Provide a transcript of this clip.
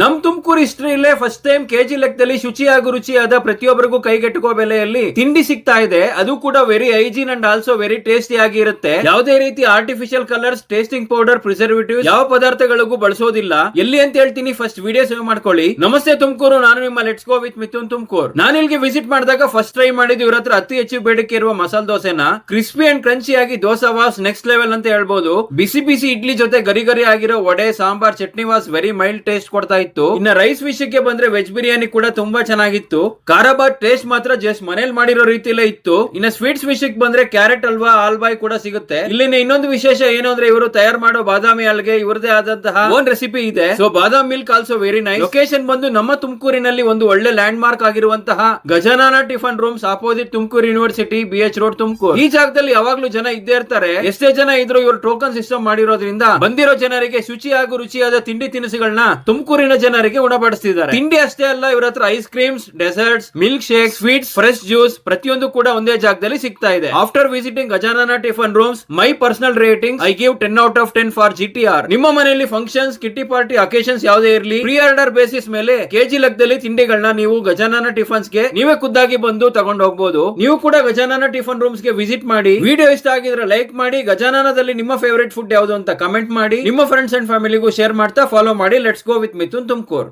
ನಮ್ Tumakuru ಹಿಸ್ಟ್ರಿಯಲ್ಲೇ first time KG ಲೆಕ್ಕದಲ್ಲಿ ಶುಚಿಯಾಗಿ ರುಚಿಯಾದ ಪ್ರತಿಯೊಬ್ಬರಿಗೂ ಕೈಗೆಟುಕೋ ಬೆಲೆಯಲ್ಲಿ ತಿಂಡಿ ಸಿಗ್ತಾ ಇದೆ. ಅದು ಕೂಡ very hygiene and also very tasty ಆಗಿ ಇರುತ್ತೆ. ಯಾವುದೇ ರೀತಿ artificial colours, tasting powder, preservative ಯಾವ ಪದಾರ್ಥಗಳಿಗೂ ಬಳಸೋದಿಲ್ಲ. ಎಲ್ಲಿ ಅಂತ ಹೇಳ್ತೀನಿ, ಫಸ್ಟ್ ವಿಡಿಯೋ ಸೇವ್ ಮಾಡ್ಕೊಳ್ಳಿ. ನಮಸ್ತೆ ತುಮಕೂರು, ನಾನು ನಿಮ್ಮ let's go with Mithun Tumakuru. ನಾನು ಇಲ್ಲಿಗೆ ವಿಸಿಟ್ ಮಾಡಿದಾಗ ಫಸ್ಟ್ ಟ್ರೈ ಮಾಡಿದ್ದು ಇವ್ರ ಹತ್ರ ಅತಿ ಹೆಚ್ಚು ಬೇಡಿಕೆ ಇರುವ ಮಸಾಲ ದೋಸೆನ. ಕ್ರಿಸ್ಪಿ ಅಂಡ್ ಕ್ರಂಚಿ ಆಗಿ ದೋಸಾ ವಾಸ್ ನೆಕ್ಸ್ಟ್ ಲೆವೆಲ್ ಅಂತ ಹೇಳ್ಬೋದು. ಬಿಸಿ ಬಿಸಿ ಇಡ್ಲಿ ಜೊತೆ ಗರಿ ಗರಿ ಆಗಿರೋ vada, sambar, chutney was very mild taste ಕೊಡ್ತಾ ಇತ್ತು. ಇನ್ನ ರೈಸ್ ವಿಷಯಕ್ಕೆ ಬಂದ್ರೆ ವೆಜ್ ಬಿರಿಯಾನಿ ಕೂಡ ತುಂಬಾ ಚೆನ್ನಾಗಿತ್ತು. ಖಾರಾಬಾದ್ ಟೇಸ್ಟ್ ಮಾತ್ರ ಜಸ್ಟ್ ಮನೇಲಿ ಮಾಡಿರೋ ರೀತಿಲೇ ಇತ್ತು. ಇನ್ನ ಸ್ವೀಟ್ಸ್ ವಿಷಯಕ್ಕೆ ಬಂದ್ರೆ ಕ್ಯಾರೆಟ್ ಹಲ್ವಾ, ಆಲ್ಬಾಯ್ ಕೂಡ ಸಿಗುತ್ತೆ. ಇಲ್ಲಿನ ಇನ್ನೊಂದು ವಿಶೇಷ ಏನು ಅಂದ್ರೆ ಇವರು ತಯಾರು ಮಾಡೋ ಬಾದಾಮಿ ಹಾಲ್ಗೆ ಇವರದೇ ಆದಂತಹ ಓನ್ ರೆಸಿಪಿ ಇದೆ. So badam milk also very nice. Location ಬಂದು ನಮ್ಮ ತುಮಕೂರಿನಲ್ಲಿ ಒಂದು ಒಳ್ಳೆ ಲ್ಯಾಂಡ್ ಮಾರ್ಕ್ ಆಗಿರುವಂತಹ Gajanana tiffin rooms opposite Tumakuru university, BH road, Tumakuru. ಈ ಜಾಗದಲ್ಲಿ ಯಾವಾಗ್ಲೂ ಜನ ಇದ್ದೇ ಇರ್ತಾರೆ. ಎಷ್ಟೇ ಜನ ಇದ್ರು ಇವರು ಟೋಕನ್ ಸಿಸ್ಟಮ್ ಮಾಡಿರೋದ್ರಿಂದ ಬಂದಿರೋ ಜನರಿಗೆ ಶುಚಿ ಹಾಗೂ ರುಚಿಯಾದ ತಿಂಡಿ ತಿನಿಸುಗಳನ್ನ ತುಮಕೂರಿನ ಜನರಿಗೆ ಉಣಬಡಿಸ್ತಿದ್ದಾರೆ. ತಿಂಡಿ ಅಷ್ಟೇ ಅಲ್ಲ, ಇವರ ಹತ್ರ ice creams, desserts, milk shake, sweets, fresh juice ಪ್ರತಿಯೊಂದು ಕೂಡ ಒಂದೇ ಜಾಗದಲ್ಲಿ ಸಿಗ್ತಾ ಇದೆ. After visiting Gajanana tiffin rooms, my personal rating I give 10 out of 10 for GTR. ನಿಮ್ಮ ಮನೆಯಲ್ಲಿ ಫಂಕ್ಷನ್ಸ್, ಕಿಟ್ಟಿ ಪಾರ್ಟಿ, ಅಕೇಶನ್ಸ್ ಯಾವುದೇ ಇರಲಿ, ಪ್ರೀ ಆರ್ಡರ್ ಬೇಸಿಸ್ ಮೇಲೆ ಕೆಜಿ ಲೆಕ್ಕದಲ್ಲಿ ತಿಂಡಿಗಳನ್ನ ನೀವು ಗಜಾನನ ಟಿಫನ್ಸ್ ಗೆ ನೀವೇ ಖುದ್ದಾಗಿ ಬಂದು ತಗೊಂಡು ಹೋಗಬಹುದು. ನೀವು ಕೂಡ ಗಜಾನನ ಟಿಫನ್ ರೂಮ್ಸ್ ಗೆ ವಿಸಿಟ್ ಮಾಡಿ. ವಿಡಿಯೋ ಇಷ್ಟ ಆಗಿದ್ರೆ ಲೈಕ್ ಮಾಡಿ. ಗಜಾನನದಲ್ಲಿ ನಿಮ್ಮ ಫೇವರೇಟ್ ಫುಡ್ ಯಾವುದು ಅಂತ ಕಮೆಂಟ್ ಮಾಡಿ. ನಿಮ್ಮ ಫ್ರೆಂಡ್ಸ್ ಅಂಡ್ ಫ್ಯಾಮಿಲಿಗೂ ಶೇರ್ ಮಾಡ್ತಾ ಫಾಲೋ ಮಾಡಿ. Let's go with Mithun Tumakuru.